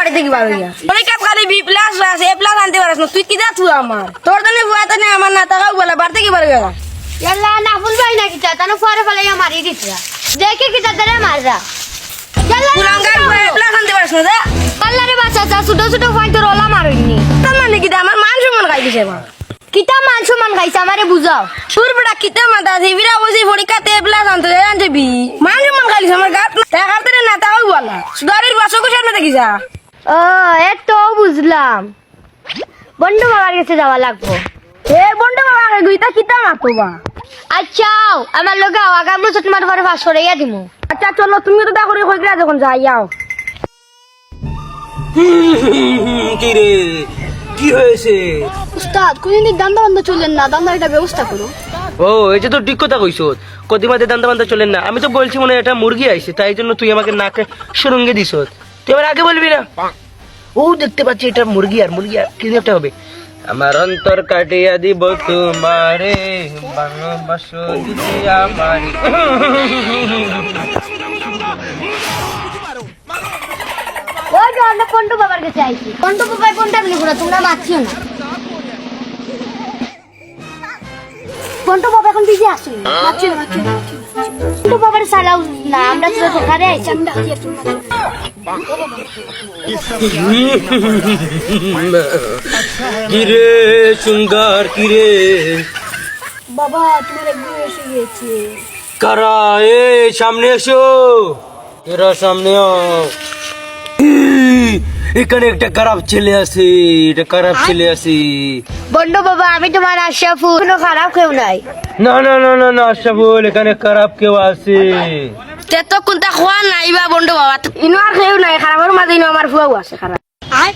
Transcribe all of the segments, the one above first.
বাড়িতে কি পারবি না পরীক্ষা খালি বি প্লাস আছে এ প্লাস আনতে পারছ না তুই কি যা তুই আমার তোর জন্য বুয়াতে নেই আমার না টাকাও বলে বাড়িতে কি পারবি না ইয়াল্লা না ফুলবাই না কিতা তানো ফরে ফলে মারি দিছা দেখে কিতা ধরে মাররা ইয়াল্লা কুলাঙ্গার বুয়া এ প্লাস আনতে পারছ না আল্লাহ রে বাচ্চা চা ছোট ছোট পয়েন্ট রলা মারইনি তার মানে কি আমার মান সম্মান খাই দিছে মা কিতা মান সম্মান খাইছে আমারে বুঝাও সুর বড়া কিতা মাথা দিবিরা বসে পরীক্ষাতে এ প্লাস আনতে বি মান সম্মান খাইছে আমার গাত টাকা ধরে না টাকাও বলা সুদারির বাসা কোথায় না দেখিছা ও এত বুঝলাম বন্ধু বাবার কাছে যাওয়া লাগবো এ বন্ধু বাবা গুইতা কিতা মাতো বা আচ্ছা আমার লগে আগাম রোজ তোমার ঘরে পাস করাইয়া দিমু আচ্ছা চলো তুমি তো দেখো কইরা যখন যাই যাও কি রে কি হয়েছে? উস্তাদ কোনদিন দান্দা বন্ধ চলেন না দান্দার একটা ব্যবস্থা করো ও এই যে তো ঠিক কথা কইছ কদিমাতে দান্দা বান্দা চলেন না আমি তো বলছি মনে হয় এটা মুরগি আইছে তাই জন্য তুই আমাকে নাকে সুরঙ্গে দিছ তুই আবার আগে বলবি না ও দেখতে পাচ্ছি এটা মুরগি আর কি একটা হবে আমার অন্তর কাটিয়া দিব তোমারে ভালোবাসো দিদি আমারে ওই যে আমরা পন্টু বাবার কাছে আইছি পন্টু বাবাই কোনটা নিব না তোমরা মাছিও না পন্টু বাবা এখন বিজি আছে মাছিও না পন্টু বাবার সালাও না আমরা তো ওখানে আইছি আমরা কিরে সুন্দর কিরে বাবা তোমার একদম এসে গেছে কারা এ সামনে এসো এরা সামনে এখানে একটা খারাপ ছেলে আছে এটা খারাপ ছেলে আছে বন্ডু বাবা আমি তোমার আশরাফুল কোনো খারাপ কেউ নাই না না না না না আশরাফুল এখানে খারাপ কেউ আছে তে তো কোনটা খোয়া নাই বা বন্ধু বাবা ইনো আর কেউ নাই খারাপের মাঝে ইনো আমার ফুয়াও আছে খারাপ আয়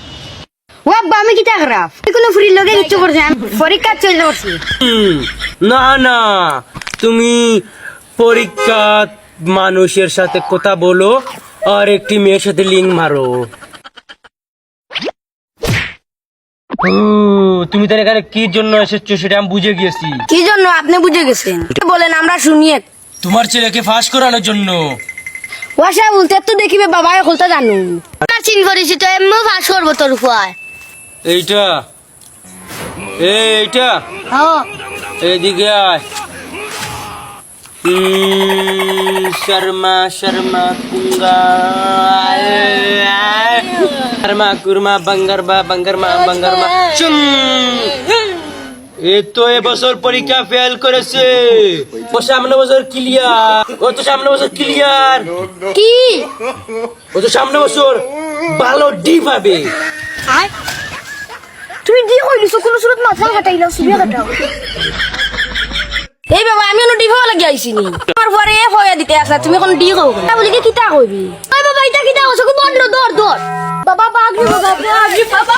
ও আব্বা আমি কিটা খারাপ তুই কোনো ফ্রি লগে কিচ্ছু করছ পরীক্ষা চলে করছি না না তুমি পরীক্ষা মানুষের সাথে কথা বলো আর একটি মেয়ের সাথে লিঙ্ক মারো তুমি তার এখানে কি জন্য এসেছো সেটা আমি বুঝে গিয়েছি কি জন্য আপনি বুঝে গেছেন বলেন আমরা শুনি তোমার ছেলেকে ফাঁস করানোর জন্য ওয়াসা বলতে তো দেখিবে বাবা খুলতে জানো চিন করেছি তো এমনি পাস করবো তোর ফুয়ায় এইটা এইটা হ্যাঁ এদিকে আয় শর্মা শর্মা কুঙ্গা শর্মা কুরমা বাঙ্গার মা চুম এ তো এবছর পরীক্ষা ফেল করেছে ও সামনে বছর ক্লিয়ার কি ও তো সামনে বছর ভালো ডি পাবে তুমি দিয়ে কইলিস কোন সুরত মাথা কাটাইলা সুবিয়া কাটাও এই বাবা আমি অন্য ডিভা লাগি আইছি নি আমার পরে হয়ে দিতে আসা তুমি কোন ডি কও না বলি কি কিতা কইবি ওই বাবা এটা কি দাও সকু বন্ধ দর বাবা বাগরি বাবা